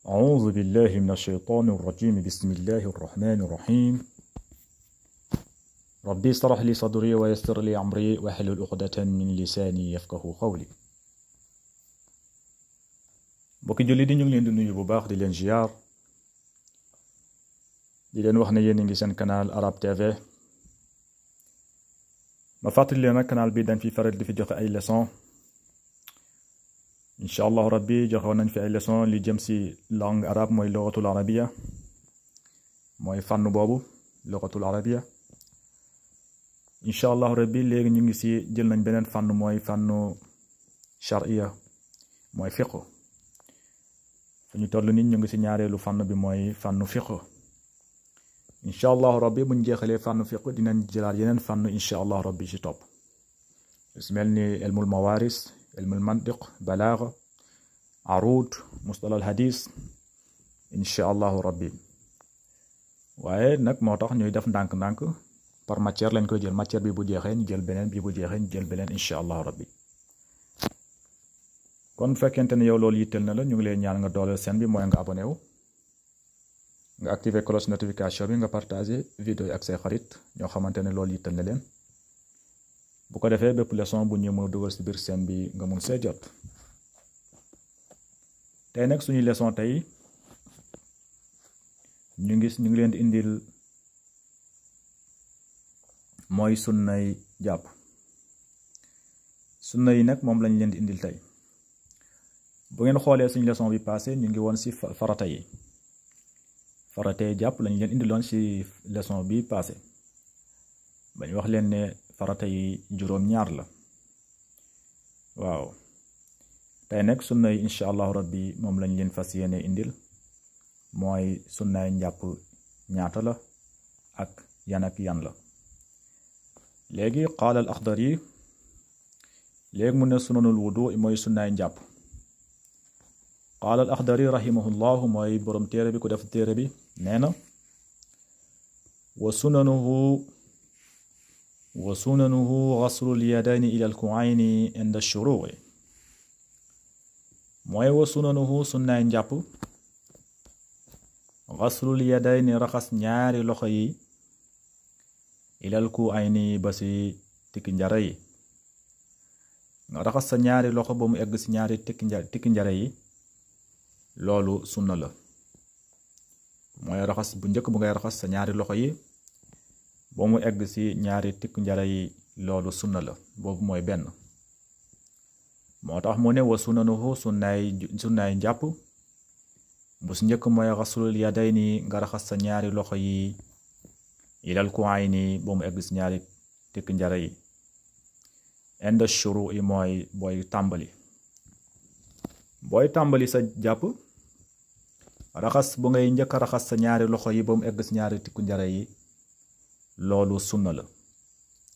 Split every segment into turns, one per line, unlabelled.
أعوذ بالله من الشيطان الرجيم بسم الله الرحمن الرحيم ربي اشرح لي صدري ويسر لي أمري واحلل عقدة من لساني يفقهوا قولي mbokki julli di ñu ngi leen di nuyu bu baax di leen ziar di leen wax ne yéen ngi seen canal Arab TV ma fàttali leen nag canal bi dañ fi faral di fi joxe ay leçons incha allah rabbi joxoon nañ fi ay leçons li jëm si langue arabe mooy lugatul arabia mooy fànn boobu lugatul arabia incha allah rabbi léegi ñu ngi si jël nañ beneen fànn mooy fànnu charia mooy fiqh fu ñu toll nit ñu ngi si ñaareelu fànn bi mooy fànnu fiqh incha allah rabbi buñ jeexalee fànnu fiqh dinañ jëlaat yeneen fànn incha allah rabbi si topp su mel ni ilmul mawaris ilmul mantiq balaaga aruud mustalah al hadis incha allahu rabbi waaye nag moo tax ñuy def ndànk-ndànk par matière lañ koy jël matière bi bu jeexee ñu jël beneen bi bu jeexee ñu jël beneen incha allahu rabbi kon fekkente ne yow loolu yitteel na la ñu ngi leen ñaan nga dooleel seen bi mooy nga abonné wu nga activer cloche notification bi nga partager vidéo yi ak say xarit ñoo xamante ne loolu yitteel na leen bu ko defee bépp leçon bu ñu mën a dugal si biir seen bi nga mun see jot tey nag suñu leçon tey ñu ngi leen di indil mooy sunnay jàpp sunna yi nag moom lañ leen di indil tey bu ngeen xoolee suñu leçon bi passé ñu ngi woon si farata yi faratay jàpp lañ leen indiloon si leçon bi passé bañ wax leen ne farata yi juróom-ñaar la waaw tey nag sunna yi incha allahu rabbi moom lañ leen fas yéene indil mooy sunnaay njàpp ñaata la ak yan la léegi qaala al Axdari léegi mu ne sunanul wudu mooy sunnaay njàpp qaala al Axdari rahimahullahu mooy borom téere bi ku def téere bi nee na wa sunanuhu ghaslul yadayni ila al ku'ayni inda shuru'i mooy wa sunanuhu sunnaay njàpp ghaslul yadayni raxas ñaari loxo yi ila al ku'ayni ba si tikki njara yi nga raxas sa ñaari loxo ba mu egg si ñaari tikki njara yi loolu sunna la mooy raxas bu njëkk bu ngay raxas sa ñaari loxo yi ba mu egg si ñaari tikki njara yi loolu sunna la boobu mooy benn moo tax mu ne wa sunanuhu sunnaay njàpp bu si njëkk mooy ghaslul yadayni nga raxas sa ñaari loxo yi ilal ku'ayni ba mu egg si ñaari tikki njara yi inda shuru'i mooy booy tàmbali sa jàpp raxas bu ngay njëkk a raxas sa ñaari loxo yi ba mu egg si ñaari tikku njara yi loolu sunna la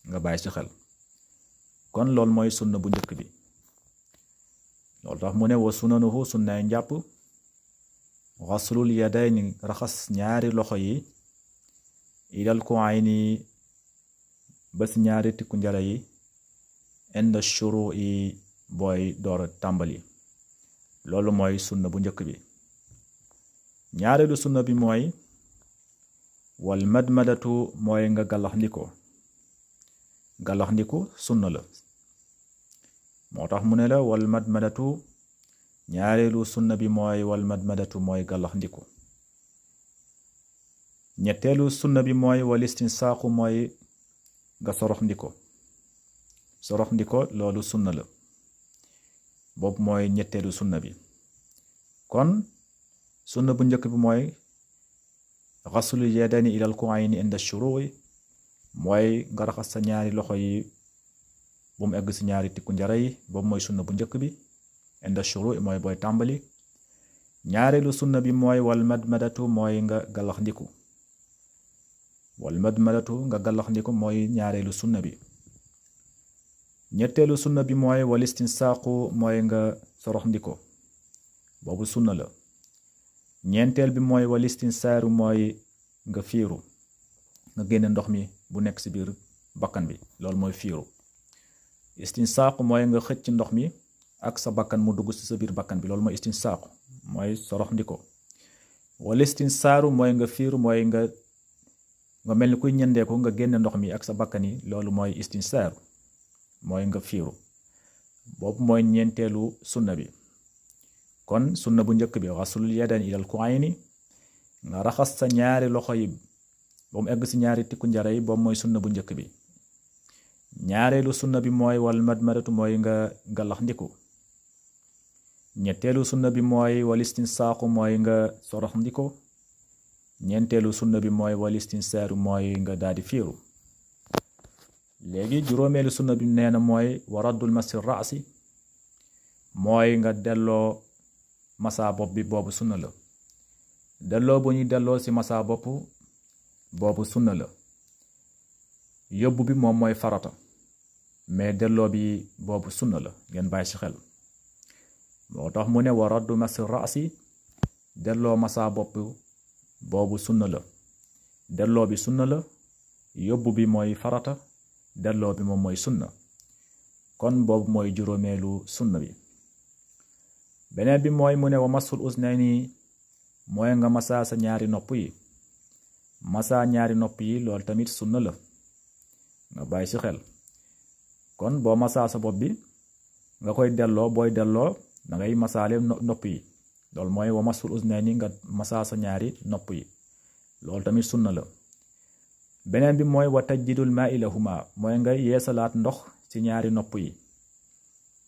nga bàyyi ci xel kon loolu mooy sunna bu njëkk bi loolu tax mu ne wa sunanuhu sunnaay njàpp ghaslul yadayni raxas ñaari loxo yi ilal ku'ayni ba si ñaari tikku njara yi inda shuru'i booy door a tàmbali loolu mooy sunna bu njëkk bi ñaareelu sunna bi mooy wal madmadatu mooy nga gàllaxndiko sunna la moo tax mu ne la wal madmadatu ñaareelu sunna bi mooy wal madmadatu mooy gàllaxndiko ñetteelu sunna bi mooy wal istinsaaqu mooy nga soroxndiko loolu sunna la boobu mooy ñetteelu sunna bi kon sunna bu njëkk bi mooy ghaslul yadayni ilal ku'ayni inda shuru'i mooy nga raxas sa ñaari loxo yi bu mu egg si ñaari tikku njara yi boobu mooy sunna bu njëkk bi inda shuru'i mooy booy tàmbali ñaareelu sunna bi mooy wal madmadatu mooy nga gàllaxndiku mooy ñaareelu sunna bi ñetteelu sunna bi mooy wal istinsaaqu mooy nga soroxndiko boobu sunna la ñeenteel bi mooy wal istinsaaru mooy nga fiiru nga génne ndox mi bu nekk ci biir bakkan bi loolu mooy fiiru istinsaaq mooy nga xëcc ndox mi ak sa bakkan mu dugg ci sa biir bakkan bi loolu mooy istinsaaq mooy sorox ndiko wal istinsaaru mooy nga fiiru mooy nga mel ni kuy ñëndeeku nga génne ndox mi ak sa bakkani loolu mooy istinsaaru mooy nga fiiru boobu mooy ñeenteelu sunna bi. kon sunna bu njëkk bi xaslul yadayni ilal ku'ayni nga raxas sa ñaari loxo yi ba mu egg si ñaari tikku njara yi boobu mooy sunna bu njëkk bi. ñaareelu sunna bi mooy wal madmadatu mooy nga galax ndiku. ñetteelu sunna bi mooy wal istinsaaqu mooy nga sorox ndiko. ñeenteelu sunna bi mooy wal istinsaaru mooy nga daldi fiiru. léegi juróomeelu sunna bi nee na mooy wa raddul masi raasi mooy nga delloo masa bopp bi boobu sunna la. delloo bu ñuy delloo ci masa bopp boobu sunna la. yóbbu bi moom mooy farata mais delloo bi boobu sunna la ngeen bàyyi ci xel. moo tax mu ne wa raddu masi raasi delloo masa bopp boobu sunna la. delloo bi sunna la. yóbbu bi mooy farata. delloo bi moom mooy sunna. kon boobu mooy juróomeelu sunna bi. beneen bi mooy mu ne wa masul usnayni mooy nga masa sa ñaari nopp yi. masa ñaari nopp yi loolu tamit sunna la nga bàyyi ci xel. kon boo masa sa bopp bi nga koy delloo booy delloo da ngay masaale nopp yi loolu mooy wa masul usnayni nga masa sa ñaari nopp yi loolu tamit sunna la. beneen bi mooy wa tajdidul maa'i lahuma mooy nga yeesalaat ndox ci ñaari nopp yi.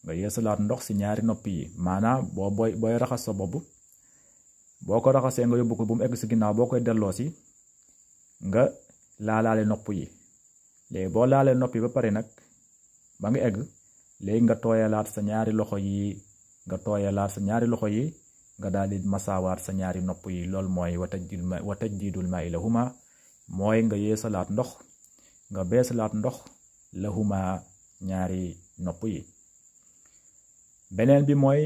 nga yeesalaat ndox ci ñaari nopp yi maanaam booy raxas sa bopp boo ko raxasee nga yóbbu ko bu mu egg ci ginnaaw boo koy delloo ci nga laalaale nopp yi. léegi boo laalee nopp yi ba pare nag ba nga egg léegi nga tooyalaat sa ñaari loxo yi nga daal di masaawaat sa ñaari nopp yi loolu mooy wa tajdidul maa'i lahuma mooy nga yeesalaat ndox nga beesalaat ndox lahuma ñaari nopp yi. beneen bi mooy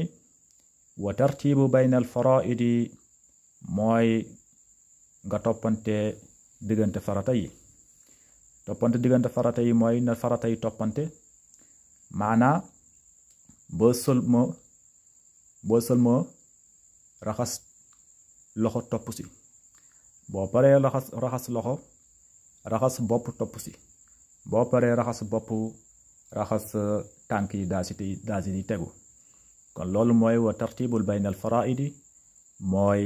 wa tartibu baynal faraidi mooy nga toppante diggante farata yi. toppante diggante farata yi mooy na farata yi toppante maanaa boo sëlmoo raxas loxo topp si. boo paree raxas loxo raxas bopp topp si. boo paree raxas bopp raxas tànk yi daa si di tegu. kon loolu mooy wa tartibul baynal faraidi mooy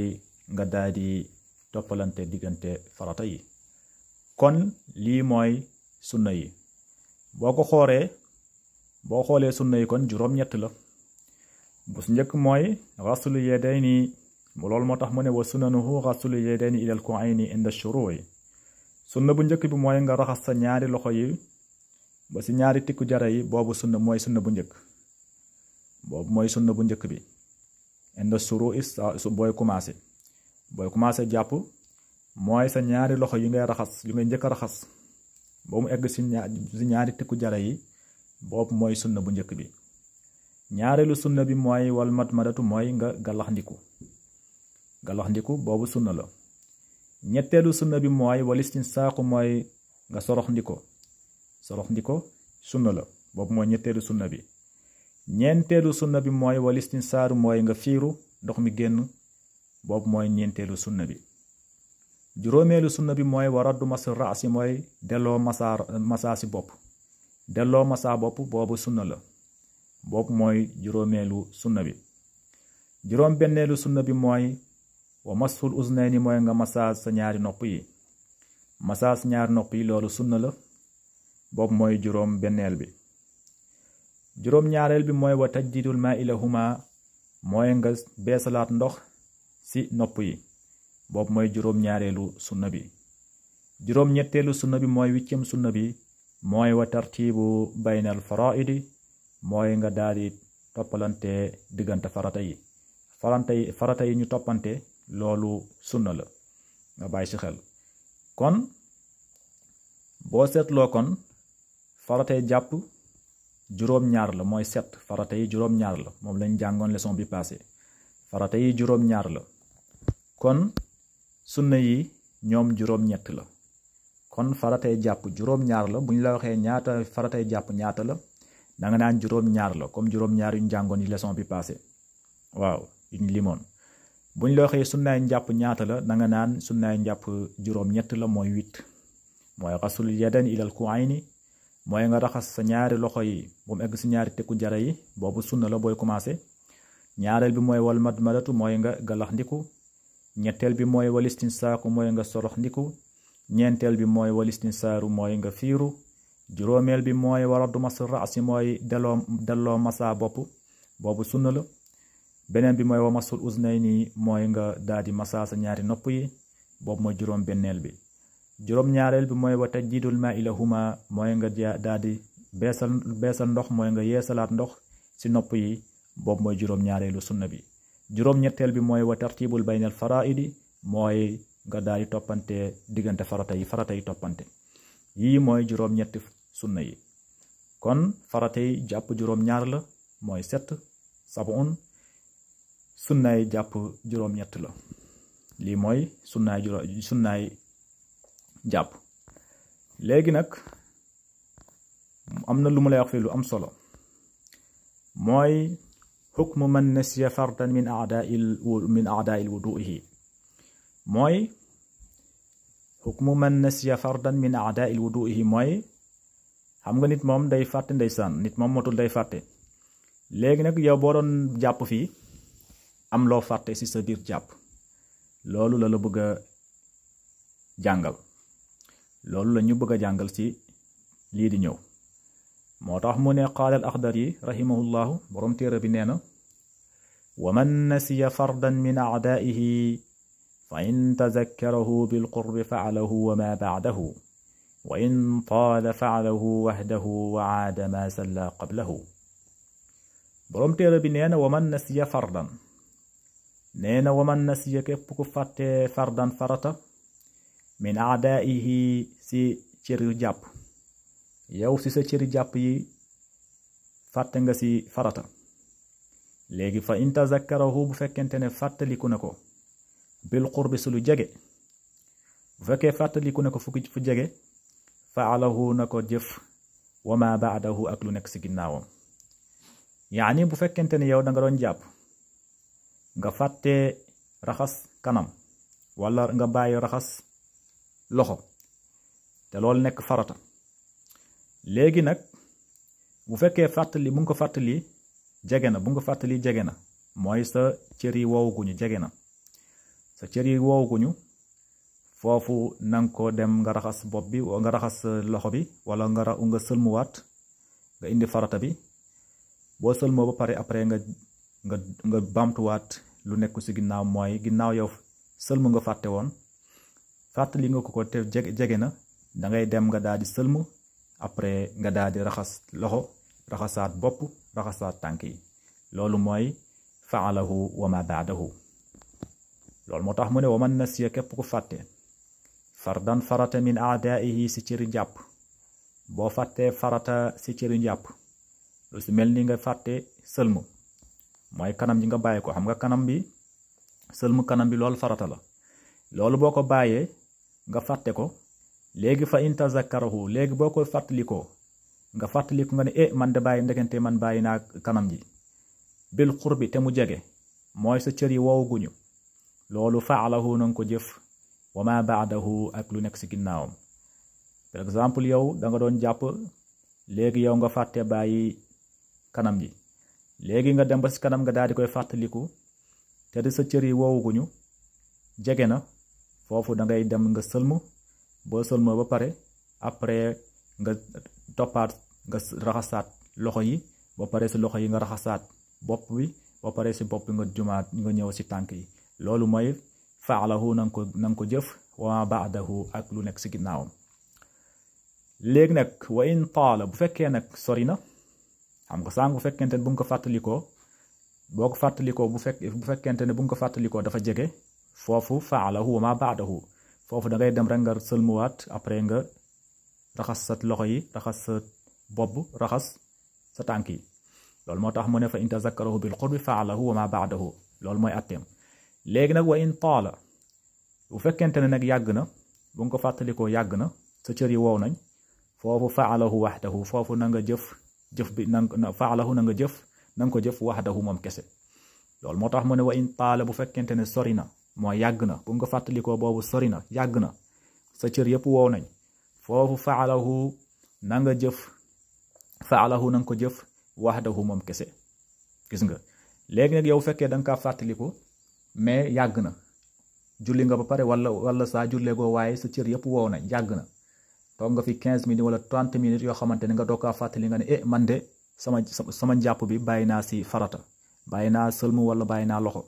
nga daal di toppalante diggante farata yi. kon lii mooy sunna yi. boo xoolee sunna yi kon juróom-ñett la. bu su njëkk mooy xaslu yadayni loolu moo tax mu ne wa sunanuhu xaslu yadayni ilal ku'ayni inda shuru'i. sunna bu njëkk bi mooy nga raxas sa ñaari loxo yi ba ci ñaari tikku jara yi boobu sunna mooy sunna bu njëkk. boobu mooy sunna bu njëkk bi inda shuru'i booy commencé jàpp mooy sa ñaari loxo yi ngay njëkk a raxas ba mu egg ci ñaari tikku jara yi boobu mooy sunna bu njëkk bi. ñaareelu sunna bi mooy wal madmadatu mooy nga galaxndiku boobu sunna la. ñetteelu sunna bi mooy wal istinsaaqu mooy nga sorox ndiko sunna la boobu mooy ñetteelu sunna bi. ñeenteelu sunna bi mooy wal istinsaaru mooy nga fiiru ndox mi génn boobu mooy ñeenteelu sunna bi. juróomeelu sunna bi mooy wa raddu masi raasi mooy delloo masa si bopp. delloo masa bopp boobu sunna la boobu mooy juróomeelu sunna bi. juróom benneelu sunna bi mooy wa masul uznayni mooy nga masa sa ñaari nopp yi. masa sa ñaari nopp yi loolu sunna la boobu mooy juróom benneel bi. juróom ñaareel bi mooy wa tajdidul maa'i lahuma mooy nga beesalaat ndox ci nopp yi boobu mooy juróom ñaareelu sunna bi. juróom ñetteelu sunna bi mooy wiccam sunna bi mooy wa tartibu baynal faraidi mooy nga daldi toppalante diggante farata yi ñu toppante loolu sunna la nga bàyyi ci xel. kon boo seetloo kon faratay jàpp juróom-ñaar la mooy set. farata yi juróom-ñaar la moom lañ jàngoon leçon bi passé. farata yi juróom-ñaar la kon sunna yi ñoom juróom-ñett la. kon faratay jàpp juróom-ñaar la bu ñu la waxee ñaata faratay jàpp ñaata la danga naan juróom-ñaar la comme juróom-ñaar yu ñu jàngoon yi leçon bi passé waaw yu ñu limoon. buñ la waxee sunnaay njàpp ñaata la da nga naan sunnaay njàpp juróom-ñett la mooy 8 mooy xasul yadan ilal kuayni mooy nga raxas sa ñaari loxo yi bu mu egg si ñaari tekku jara yi boobu sunna la booy commencé. ñaareel bi mooy wal madmadatu mooy nga galax ndiku. ñetteel bi mooy wal istinsaaku mooy nga sorox ndiku. ñeenteel bi mooy wal istinsaaru mooy nga fiiru. juróomeel bi mooy waradu mas raasi mooy delloo masa bopp boobu sunna la. beneen bi mooy wa masul uznayni mooy nga daadi masa sa ñaari nopp yi boobu mooy juróom benneel bi. juróom ñaareel bi mooy wa tajjidul ma ilahuma mooy nga daadi beesal ndox mooy nga yeesalaat ndox si nopp yi boobu mooy juróom ñaareelu sunna bi. juróom ñetteel bi mooy wa tartibul baynal faraidi mooy nga daadi toppante diggante farata yi toppante. yii mooy juróom ñetti sunna yi. kon farata yi jàpp juróom ñaar la mooy 7 sab'un. sunnaay jàpp juróom ñett la lii mooy sunnaay jàpp. léegi nag am na lu mu lay wax fii lu am solo mooy xukmu man nasiya fardan min aadaa'il wudu'ihi mooy xukmu man nasiya fardan min aadaa'il wudu'ihi mooy xam nga nit moom day fàtte ndeysaan nit moom motul day fàtte. léegi nag yow boo doon jàpp fii am loo fàtte ci sa biir jàpp loolu la bëgg a jàngal loolu la ñu bëgg a jàngal ci lii di ñëw. moo tax mu ne qaala al Axdari rahimahullahu borom téere bi nee na wa man nasiya fardan min aadaa'ihi fa in tazakkarahu bil qurbi fa'alahu wa ma ba'dahu wa in taala fa'alahu wahdahu wa aada ma salla qablahu. borom téere bi nee na wa man nasiya fardan nee na waman nasiya képp ku fàtte fardan farata min aadaihi si cëri jàpp yow si sa cëri jàpp yi fàtte nga si farata. léegi fa in tazakkarahu bu fekkente ne fàttaliku na ko bil qurbi su lu jege bu fekkee fàttaliku na ko fu jege faalahu na ko jëf wa ma baadahu ak lu nekk si ginnaawam. yaani bu fekkente ne yow da nga doon jàpp nga fàtte raxas kanam wala nga bàyyi raxas loxo te loolu nekk farata. léegi nag bu fekkee fàttali bu nga ko fàttali jege na bu nga ko fàttali jege na mooy sa cër yi woowuguñu jege na sa cër yi woowuguñu foofu nanga ko dem nga raxas bopp bi nga raxas loxo bi wala nga sëlmuwaat nga indi farata bi boo sëlmoo ba pare après nga bamtuwaat lu nekk ci ginnaaw mooy ginnaaw yow sëlmu nga fàtte woon fàttali nga ko te jege na dangay dem nga daal di sëlmu après nga daal di raxas loxo raxasaat bopp raxasaat tànk yi loolu mooy faalahu wa ma baadahu. loolu moo tax mu ne wa man nasiya képp ku fàtte fardan farata min aadaihi si cëri njàpp boo fàttee farata si cëri njàpp lu si mel ni nga fàtte sëlmu mooy kanam ji nga bàyyi ko xam nga kanam bi sëlmu kanam bi loolu farata la loolu boo ko bàyyee nga fàtte ko léegi fa in tazakkarahu léegi boo ko fàttalikoo nga fàttaliku nga ne man de bàyyi ndekente man bàyyi naa kanam ji bil qurbi te mu jege mooy sa cër yi woowuguñu loolu faalahu na nga ko jëf wa ma baadahu ak lu nekk si ginnaawam. par exemple yow da nga doon jàpp léegi yow nga fàtte bàyyi kanam ji léegi nga dem ba si kanam nga daal di koy fàttaliku te di sa cër yi woowuguñu jege na foofu da ngay dem nga sëlmu boo sëlmoo ba pare après nga toppaat nga raxasaat loxo yi ba pare si loxo yi nga raxasaat bopp bi ba pare si bopp bi nga jumaat nga ñëw si tànk yi loolu mooy faalahu na nga ko jëf wa baadahu ak lu nekk si ginnaawam. léegi nag wa in taala bu fekkee nag sori na xam nga sànq bu fekkente ne bu nga ko fàttalikoo boo ko fàttalikoo bu fekkente ne bu nga ko fàttalikoo dafa jege foofu faalahu wa ma baadahu foofu da ngay dem rek nga sëlmuwaat après nga raxas sa loxo yi raxas sa bopp raxas sa tànk yi loolu moo tax mu ne fa in tazakkarahu bil qurbi faalahu wa ma baadahu loolu mooy atteem. léegi nag wa in taala bu fekkente ne nag yàgg na bu nga ko fàttalikoo yàgg na sa cër yi wow nañ foofu faalahu waxdahu foofu na nga jëf bi faalahu na nga ko jëf waxdahu moom kese loolu moo tax mu ne wa in taala bu fekkente ne sori na mooy yàgg na bu nga fàttalikoo boobu sori na yàgg na sa cër yëpp wow nañ foofu faalahu na nga ko jëf waxdahu moom kese gis nga léegi nag yow fekkee da nga kaa fàttaliku mais yàgg na julli nga ba pare wala saa julleegoo waaye sa cër yëpp wow nañ yàgg na toog nga fi 15 minutes wala 30 minutes yoo xamante ne nga doo kaa fàttali nga ne man de sama njàpp bi bàyyi naa si farata bàyyi naa sëlmu wala bàyyi naa loxo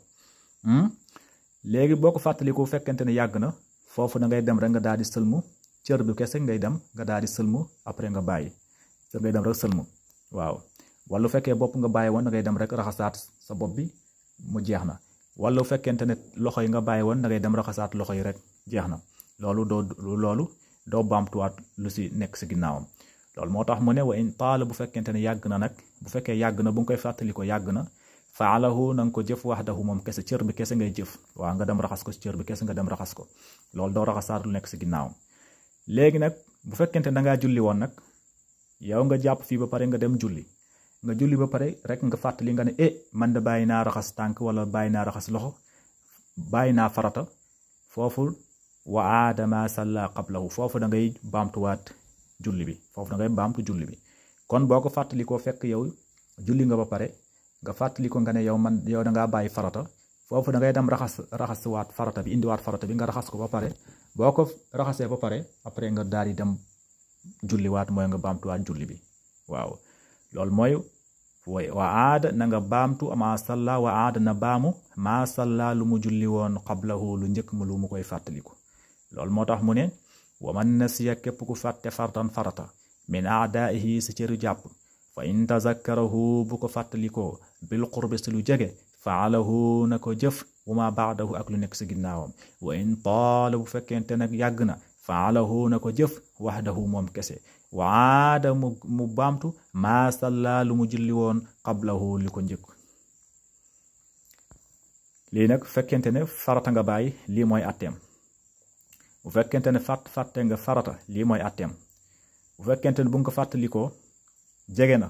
léegi boo ko fàttaliku fekkente ne yàgg na foofu da ngay dem rek nga daal di sëlmu cër bi kese ngay dem nga daal di sëlmu après nga bàyyi sa ngay dem rek sëlmu waaw wala fekkee bopp nga bàyyi woon da ngay dem rek raxasaat sa bopp bi mu jeex na wala fekkente ne loxo yi nga bàyyi woon da ngay dem raxasaat loxo yi rek jeex na loolu doo baamtuwaat lu si nekk si ginnaawam loolu moo tax mu ne wa in taala bu fekkente ne yàgg na nag bu fekkee yàgg na bu nga koy fàttali ko yàgg na faalahu na nga ko jëf waxdahu moom kese cër bi kese ngay jëf waaw nga dem raxas ko si cër bi kese nga dem raxas ko loolu doo raxasaat lu nekk si ginnaawam léegi nag bu fekkente ne dangaa julli woon nag yow nga jàpp fii ba pare nga dem julli nga julli ba pare rek nga fàttali nga ne man de bàyyi naa raxas tànk wala bàyyi naa raxas loxo bàyyi naa farata foofu wa aadama salla qablahu foofu da ngay baamtuwaat julli bi foofu da ngay baamtu julli bi kon boo ko fàttalikoo fekk yow julli nga ba pare nga fàttaliko nga ne yow da ngaa bàyyi farata foofu da ngay dem raxaswaat farata bi indiwaat farata bi nga raxas ko ba pare boo ko raxasee ba pare après nga daal di dem julliwaat mooy nga baamtuwaat julli bi waaw loolu mooy wa aada na nga baamtu ma salla wa aada na baamu ma salla lu mu julli woon qablahu lu njëkk mu lu mu koy fàttaliku loolu moo tax mu ne wa man nasiya képp ku fàtte fartan farata min aadaihi si cëru jàpp fa in tazakkarahu bu ko fàttalikoo bil qurbi si lu jege faalahu na ko jëf wa ma baadahu ak lu nekk si ginnaawam wa in taala bu fekkente nag yàgg na faalahu na ko jëf waxdahu moom kese wa aada mu baamtu maa salla lu mu julli woon qablahu li ko njëkk lii nag fekkente ne farata nga bàyyi lii mooy atteem bu fekkente ne fàtte nga farata lii mooy atteem bu fekkente ne bu nga ko fàttalikoo jege na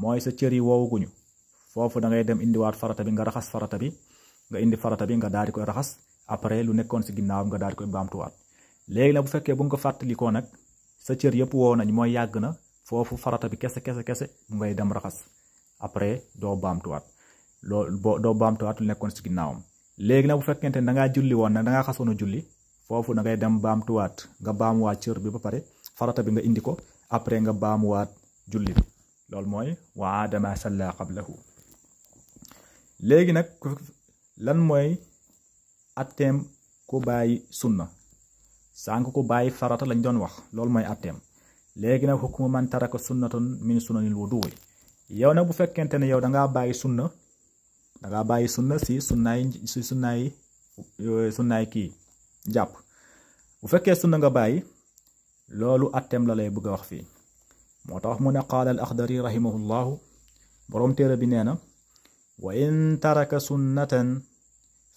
mooy sa cër yi woowuguñu foofu da ngay dem indiwaat farata bi nga raxas farata bi nga indi farata bi nga daal di koy raxas après lu nekkoon si ginnaawam nga daal di koy baamtuwaat léegi nag bu fekkee bu nga ko fàttalikoo nag sa cër yëpp woo nañ mooy yàgg na foofu farata bi kese mu ngay dem raxas après doo baamtuwaat doo baamtuwaat lu nekkoon si ginnaawam léegi nag bu fekkente ne da ngaa julli woon nag da ngaa xasoon a julli foofu da ngay dem baamtuwaat nga baamuwaat cër bi ba pare farata bi nga indi ko après nga baamuwaat julli bi loolu mooy wa aadama salla qablahu léegi nag lan mooy atteem ku bàyyi sunna sànq ku bàyyi farata lañ doon wax loolu mooy atteem léegi nag hukmu man taraka sunnatan min sunanil wudu'i yow nag bu fekkente ne yow dangaa bàyyi sunna si sunnaay kii jàpp bu fekkee sunna nga bàyyi loolu atteem la lay bëgg a wax fii moo tax mu ne qaala al axdari rahimahullahu boroom téere bi nee na wa in taraka sunnatan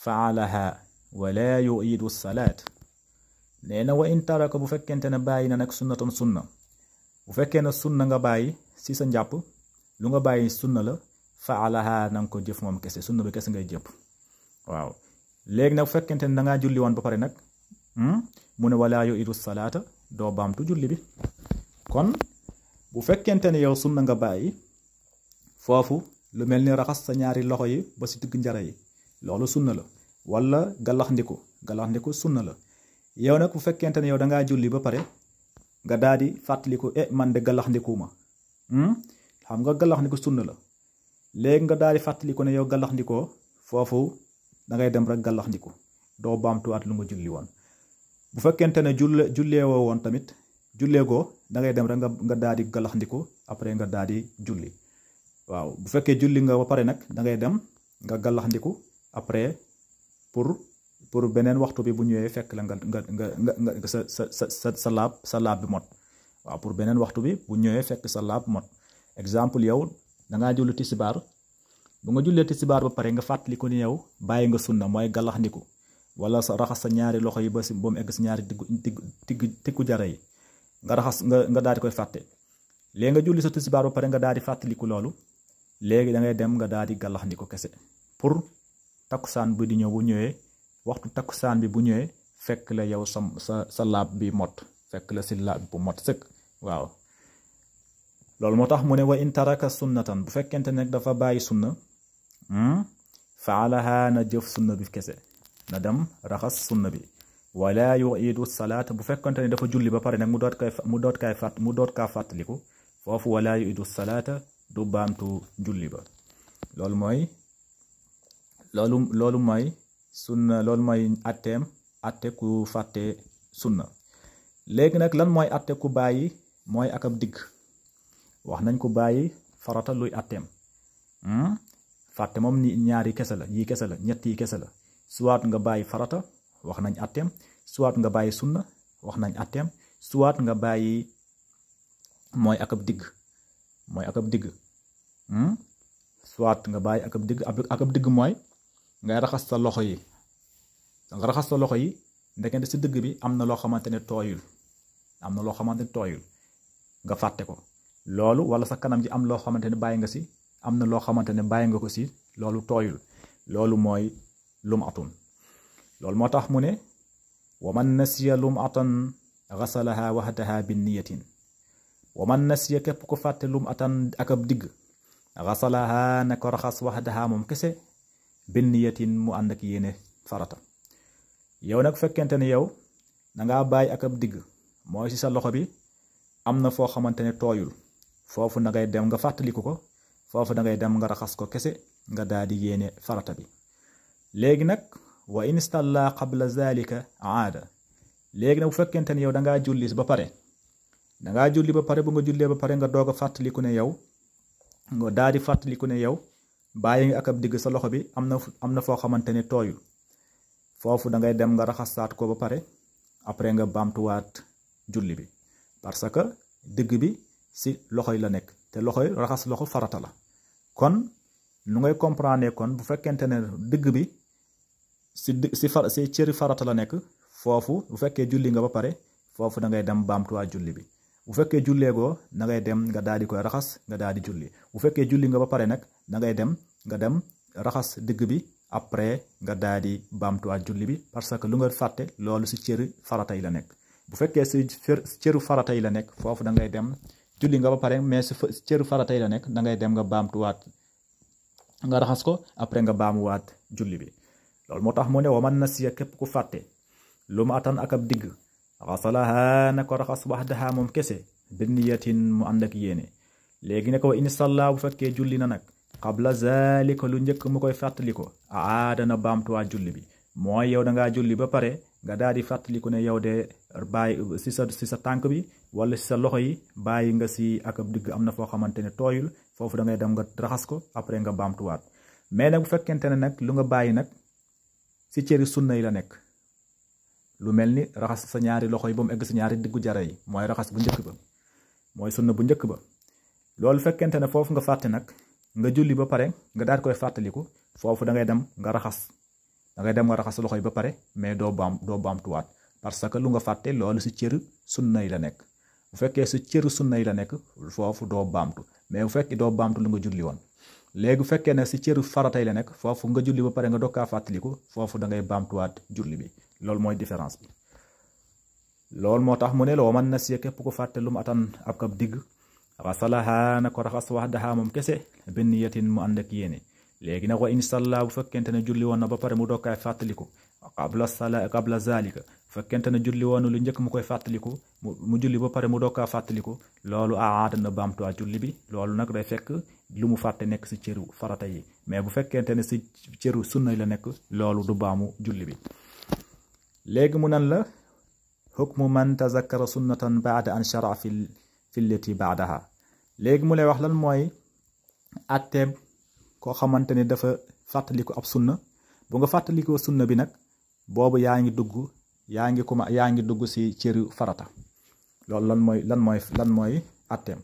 faalaha wala yu'idu salaat nee na wa in taraka bu fekkente ne bàyyi na nag sunnatan sunna bu fekkee ne sunna nga bàyyi si sa njàpp lu nga bàyyi sunna la faalaha na nga ko jëf moom kese sunna bi kese ngay jëpp waaw léegi nag bu fekkente ne dangaa julli woon ba pare nag mu ne wala yu'idu salaata doo baamtu julli bi kon bu fekkente ne yow sunna nga bàyyi foofu lu mel ni raxas sa ñaari loxo yi ba si digg njara yi loolu sunna la wala galaxndiku sunna la yow nag bu fekkente ne yow dangaa julli ba pare nga daal di fàttaliku man de galaxndiku ma xam nga galaxndiku sunna la léegi nga daal di fàttaliku ne yow galaxndikoo foofu da ngay dem rek galaxndiku doo baamtuwaat lu nga julli woon bu fekkente ne julleewoo woon tamit julleegoo da ngay dem rek nga daal di galaxndiku après nga daal di julli waaw bu fekkee julli nga ba pare nag da ngay dem nga galaxndiku après pour beneen waxtu bi bu ñëwee fekk la nga sa laab bi mot waaw pour beneen waxtu bi bu ñëwee fekk sa laab mot exemple yow da ngaa julli tisibaar bu nga jullee tisibaar ba pare nga fàttaliku ni yow bàyyi nga sunna mooy galaxndiku wala sa raxas sa ñaari loxo yi ba mu egg si ñaari tikku jara yi nga raxas nga daal di koy fàtte léegi nga julli sa tisibaar ba pare nga daal di fàttaliku loolu léegi da ngay dem nga daal di galaxndiku kese pour takkusaan bi di ñëw bu ñëwee waxtu takkusaan bi bu ñëwee fekk la yow sa laab bi mot fekk la si laab bu mot sëkk waaw loolu moo tax mu ne wa in taraka sunnatan bu fekkente ne dafa bàyyi sunna faalaha na jëf sunna bi kese na dem raxas sunna bi wala yuidu salaat bu fekkente ne dafa julli ba pare nag mu doot kaa fàttaliku foofu wala yuidu salaata du baamtu julli ba loolu mooy sunna loolu mooy atte ku fàtte sunna léegi nag lan mooy atte ku bàyyi mooy ak ab digg wax nañ ko bàyyi farata luy atteem fàtte moom ni ñaari kese la yii kese la ñett yi kese la soit nga bàyyi farata wax nañ atteem soit nga bàyyi sunna wax nañ atteem soit nga bàyyi mooy ak ab digg soit nga bàyyi ak ab digg mooy ngay raxas sa loxo yi nga raxas sa loxo yi ndekete si digg bi am na loo xamante ne tooyul nga fàtte ko loolu wala sa kanam ji am loo xamante ne bàyyi nga si am na loo xamante ne bàyyi nga ko si loolu tooyul loolu mooy lum'atun loolu moo tax mu ne wa man nasiya lum'atan ghasalaha wahdaha bin niyatin wa man nasiya képp ko fàtte lum'atan ak ab digg ghasalaha na ko raxas wahdaha moom kese bin niyatin mu ànd ak yéene farata yow nag fekkente ne yow dangaa bàyyi ak ab digg mooy si sa loxo bi am na foo xamante ne tooyul foofu na ngay dem nga fàttaliku ko foofu da ngay dem nga raxas ko kese nga daal di yéene farata bi léegi nag wa in istalla qabla zalika aada léegi nag bu fekkente ne yow dangaa julli ba pare bu nga jullee ba pare nga doog a fàttaliku ne yow nga daal di fàttaliku ne yow bàyyi nga ak ab digg sa loxo bi am na foo xamante ne tooyul foofu da ngay dem nga raxasaat ko ba pare après nga baamtuwaat julli bi parce que digg bi si loxo yi la nekk te loxo yi raxas loxo farata la kon nu ngay comprendre kon bu fekkente ne digg bi si cëri farata la nekk foofu bu fekkee julli nga ba pare foofu da ngay dem baamtuwaat julli bi bu fekkee julleegoo da ngay dem nga daal di koy raxas nga daal di julli bu fekkee julli nga ba pare nag da ngay dem nga dem raxas digg bi après nga daal di baamtuwaat julli bi parce que lu nga fàtte loolu si cëri farata yi la nekk bu fekkee si cëru farata yi la nekk foofu da ngay dem julli nga ba pare mais si cëru farata yi la nekk da ngay dem nga baamtuwaat nga raxas ko après nga baamuwaat julli bi loolu moo tax mu ne wa man nasiya képp ku fàtte lu mu atan ak ab digg xasalaha na ko raxas wahdaha moom kese bi niyatin mu ànd ak yéene léegi ne ko wa in salla bu fekkee julli na nag qabla zalika lu njëkk mu koy fàttali ko aada na baamtuwaat julli bi mooy yow dangaa julli ba pare nga daal di fàttaliku ne yow de bàyyi si sa tànk bi wala si sa loxo yi bàyyi nga si ak ab digg am na foo xamante ne tooyul foofu da ngay dem nga raxas ko après nga baamtuwaat mais nag bu fekkente ne nag lu nga bàyyi nag si cëri sunna yi la nekk lu mel ni raxas sa ñaari loxo yi ba mu egg si ñaari diggu jara yi mooy raxas bu njëkk ba mooy sunna bu njëkk ba loolu fekkente ne foofu nga fàtte nag nga julli ba pare nga daal koy fàttaliku foofu da ngay dem nga raxas loxo yi ba pare mais doo baamtuwaat parce que lu nga fàtte loolu si cëru sunna yi la nekk bu fekkee si cëru sunna yi la nekk foofu doo baamtu mais bu fekkee doo baamtu lu nga julli woon léegi bu fekkee ne si cëru farata yi la nekk foofu nga julli ba pare nga doog kaa fàttaliku foofu da ngay baamtuwaat julli bi loolu mooy différence bi loolu moo tax mu ne la wa man nasiya képp ko fàtte lu mu atan ab digg xasalaha na ko raxas wahdaha moom kese bi niyatin mu ànd ak yéene léegi nag wa in salla bu fekkente ne julli woon na ba pare mu doog kaay fàttaliku qabla zalika bu fekkente ne julli woon lu njëkk mu koy fàttaliku mu julli ba pare mu doog kaa fàttaliku loolu aada na baamtuwaat julli bi loolu nag day fekk lu mu fàtte nekk si cëru farata yi mais bu fekkente ne si cëru sunna yi la nekk loolu du baamu julli bi léegi mu nan la hukmu man tazakkara sunnatan baada an shara fi llati baadaha léegi mu lay wax lan mooy atteeb koo xamante ne dafa fàttaliku ab sunna bu nga fàttalikoo sunna bi nag boobu yaa ngi dugg si cëru farata loolu lan mooy atteem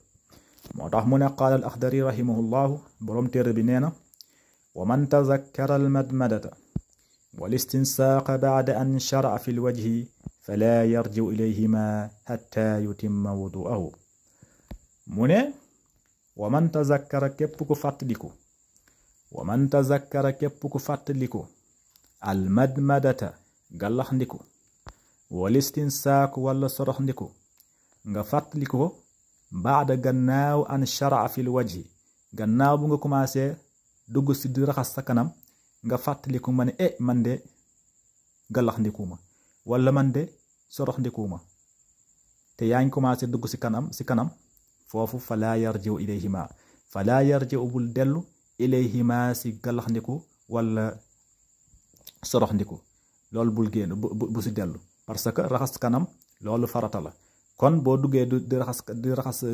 moo tax mu ne qaala al axdari rahimahullahu boroom téere bi nee na wa man tazakkara al madmadata wal istinsaaqa baada an shara'a fi lwajhi fala yarji'u ilayhima hatta yutimma wudu'ahu mu ne wa man tazakkara képp ku fàttaliku wa man tazakkara képp ku fàttaliku al madmadata gàllax ndiku wal istinsaak wala sorox ndiku nga fàttaliku ko baada gannaaw an sharaa fil wajhi gannaaw bu nga commencé dugg si di raxas sa kanam nga fàttaliku ma ne man de gàllax ndikuuma wala man de sorox ndikuuma te yaa ngi commencé dugg si kanam foofu falaa yarji'u ilayhima falaa yarji'u bul dellu ilayhima si gàllax ndiku wala sorox ndiku loolu bul génn bu si dellu parce que raxas kanam loolu farata la kon boo duggee di raxas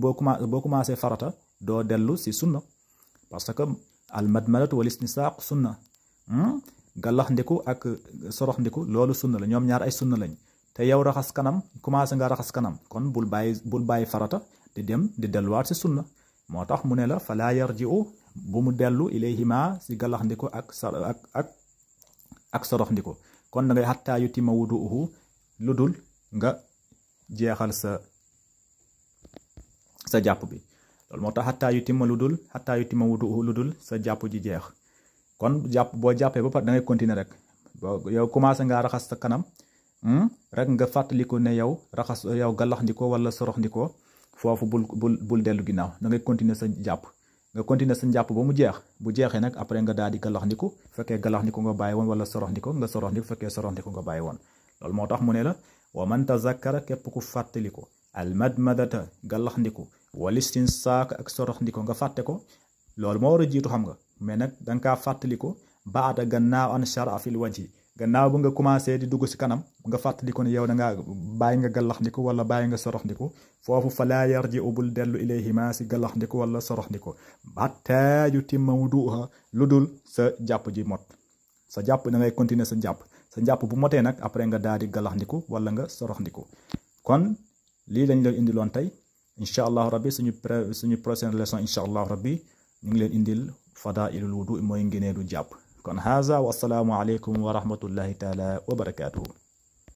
boo commencé farata doo dellu si sunna parce que al madmadatu wal istinsaaq sunna gàllax ndiku ak sorox ndiku loolu sunna la ñoom ñaar ay sunna lañ te yow raxas kanam commencé nga raxas kanam kon bul bàyyi farata di delluwaat si sunna moo tax mu ne la falaa yarji'u bu mu dellu ilayhima si gàllax ndiku ak sorox ndiku kon da ngay xattaa yutimma wudu'uhu lu dul nga jeexal sa jàpp bi loolu moo tax xattaa yutimma wudu'uhu lu dul sa jàpp ji jeex kon boo jàppee ba pare da ngay continuer rek yow commencé nga raxas sa kanam rek nga fàttaliku ne yow gàllax ndikoo wala sorox ndikoo foofu bul dellu ginnaaw da ngay continuer sa jàpp nga continuer sa njàpp ba mu jeex bu jeexee nag après nga daal di gàllax ndiku fekkee gàllax ndiku nga bàyyi woon wala sorox ndiku nga sorox ndiku fekkee sorox ndiku nga bàyyi woon loolu moo tax mu ne la wa man tazakkara képp ku fàttaliku al madmadata gàllax ndiku wal istinsaak ak sorox ndiku nga fàtte ko loolu moo war a jiitu xam nga mais nag danga kaa fàttaliku baada gannaaw an shara fil wajhi gannaaw bu nga commencé di dugg si kanam nga fàttaliku ne yow da ngaa bàyyi nga gàllax ndiku wala bàyyi nga sorox ndiku foofu falaa yarji'u bul dellu ilayhima si gàllax ndiku wala sorox ndiku hattaa yutimma wudu'uha lu dul sa jàpp ji mot sa jàpp da ngay continuer sa njàpp bu motee nag après nga daal di gàllax ndiku wala nga sorox ndiku kon lii lañ leen indiloon tey incha allahu rabbi suñu prochaine leçon incha allahu rabbi ñu ngi leen indil fadailul wudu mooy ngeneelu jàpp kon haza wa assalaamu aleykum wa rahmatullahi taala wa barakatuhu